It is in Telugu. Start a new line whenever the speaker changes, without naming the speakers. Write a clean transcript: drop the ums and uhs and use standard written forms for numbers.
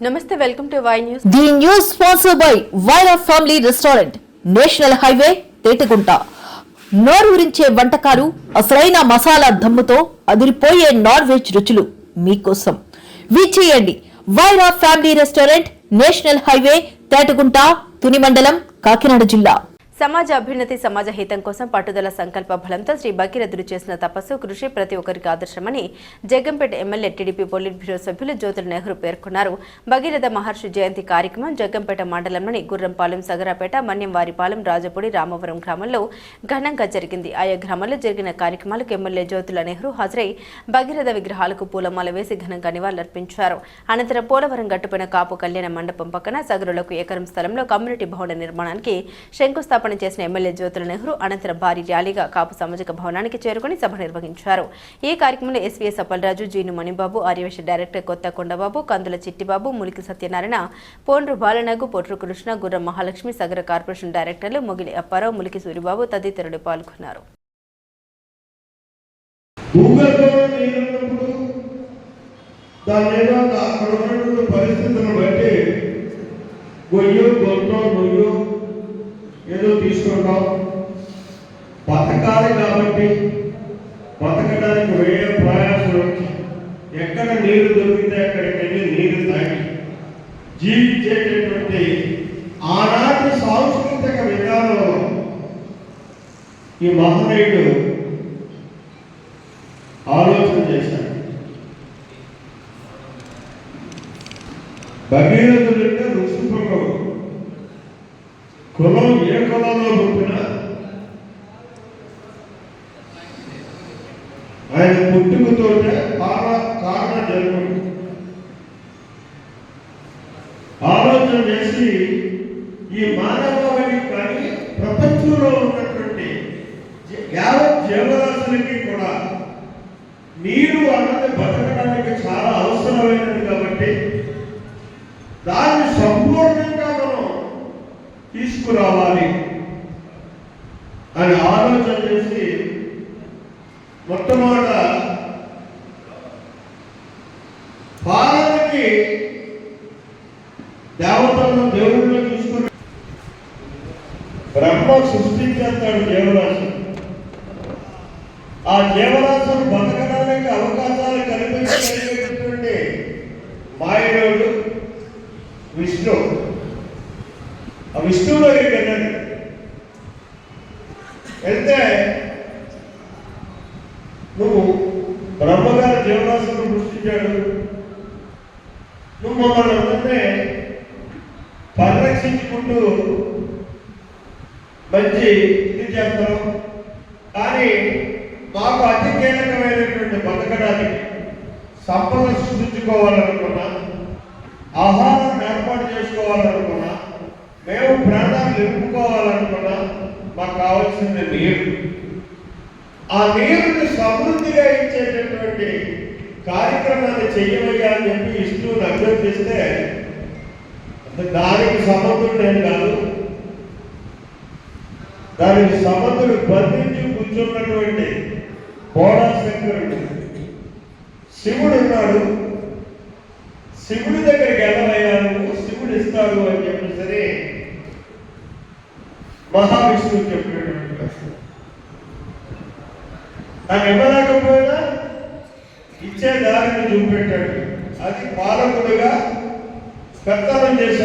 నమస్తే, welcome to Y news.
The news sponsored by Wyra family restaurant, national highway, Tetagunta. నోరూరించే వంటకాలు, అసలైన మసాలా దమ్ముతో అదిరిపోయే నాన్ వెజ్ రుచులు మీకోసం. విచ్చేయండి Wyra family restaurant, national highway, Tetagunta, Tuni మండలం, కాకినాడ జిల్లా.
సమాజ అభ్యున్నతి, సమాజ హితం కోసం పట్టుదల, సంకల్ప బలంతో శ్రీ భగీరథుడు చేసిన తపస్సు, కృషి ప్రతి ఒక్కరికి ఆదర్శమని Jaggampeta MLA TDP polit bureau సభ్యులు జ్యోతుల నెహ్రూ పేర్కొన్నారు. భగీరథ మహర్షి జయంతి కార్యక్రమం జగ్గంపేట మండలంలోని గుర్రంపాలెం, సగరాపేట, మన్యంవారిపాలెం, రాజపూడి, రామవరం గ్రామంలో ఘనంగా జరిగింది. ఆయా గ్రామాల్లో జరిగిన కార్యక్రమాలకు ఎమ్మెల్యే జ్యోతుల నెహ్రూ హాజరై భగీరథ విగ్రహాలకు పూలమాల వేసి ఘనంగా నివాళులర్పించారు. అనంతరం పోలవరం గట్టుపైన కాపు కళ్యాణ మండపం పక్కన సగరులకు ఎకరం స్థలంలో కమ్యూనిటీ భవన నిర్మాణానికి శంకుస్థాపన చేసిన ఎమ్మెల్యే జ్యోతుల నెహ్రూ అనంతరం భారీ ర్యాలీగా కాపు సామాజిక భవనానికి చేరుకుని సభ నిర్వహించారు. ఈ కార్యక్రమంలో ఎస్వీఎస్ అప్పలరాజు, జీను మణిబాబు, ఆర్యవేశ డైరెక్టర్ కొత్త కొండబాబు, కందుల చిట్టిబాబు, ములికి సత్యనారాయణ, పోండ్రు బాలనాగు, పొట్రు కృష్ణ, గుర్రం మహాలక్ష్మి, సగర కార్పొరేషన్ డైరెక్టర్లు మొగిలి అప్పారావు, ములికి సూరిబాబు తదితరులు పాల్గొన్నారు.
ఏదో తీసుకుంటాం బతకాలి కాబట్టి బతకడానికి వేరే ప్రయాసాలు ఎక్కడ నీరు దొరికితే అక్కడికి వెళ్ళి నీరు తాగి జీవించేటటువంటి ఆనాటి సాంస్కృతిక విధానంలో ఈ మహనీయుడు ఆలోచన చేశాడు. భగీరథుడంటే ఋషిపుంగవుడు. కులం ఏ కులంలో పుట్టినా ఆయన పుట్టుకతోటే కారణ జరుగుతుంది. ఆలోచన చేసి ఈ మానవాళికి కానీ ప్రపంచంలో ఉన్నటువంటి యావత్ జీవరాశులకి కూడా నీరు అన్నది బతకడానికి చాలా అవసరమైనది కాబట్టి దాన్ని సంపూర్ణంగా మనం తీసుకురావాలి అని ఆలోచన చేసి మొట్టమొదట పాలనకి దేవతలను దేవుళ్ళు తీసుకుని బ్రహ్మ సృష్టించేస్తాడు జీవరాశి. ఆ జీవరాశులు బతకడానికి అవకాశాలు కల్పించగలిగేటటువంటి మాయనుడు విష్ణు. ఆ విష్ణువు దగ్గరికి వెళ్ళండి. వెళ్తే నువ్వు బ్రహ్మగారి జీవరాశులను సృష్టించాడు, నువ్వు మమ్మల్ని అందరినీ పరిరక్షించుకుంటూ మంచి ఇది చేస్తావు, కానీ మాకు అతి కీలకమైనటువంటి బతకడానికి సంపద సృష్టించుకోవాలనుకున్నా, ఆహారం ఏర్పాటు చేసుకోవాలనుకున్నా, మేము ప్రాణాలు నిలుపుకోవాలనుకున్నా మాకు కావాల్సింది నీరు. ఆ నీరుని సమృద్ధిగా ఇచ్చేటటువంటి కార్యక్రమాన్ని చెయ్యమయ్యా అని చెప్పి విష్ణువుని అభ్యర్థిస్తే దానికి సమర్థుడు నేను కాదు, దానికి సమర్థుడు బంధించి కూర్చున్నటువంటి బోడాశంకరుడు శివుడు ఉన్నాడు. శివుడి దగ్గరికి వెళ్ళవయ్యాను, శివుడు ఇస్తాడు అని చెప్పేసరి మహావిష్ణువు చెప్పినటువంటి నాకు ఇవ్వలేకపోయినా ఇచ్చే దారిని చూపెట్టాడు. అది పాలకుడుగా పెత్తనం చేశాడు.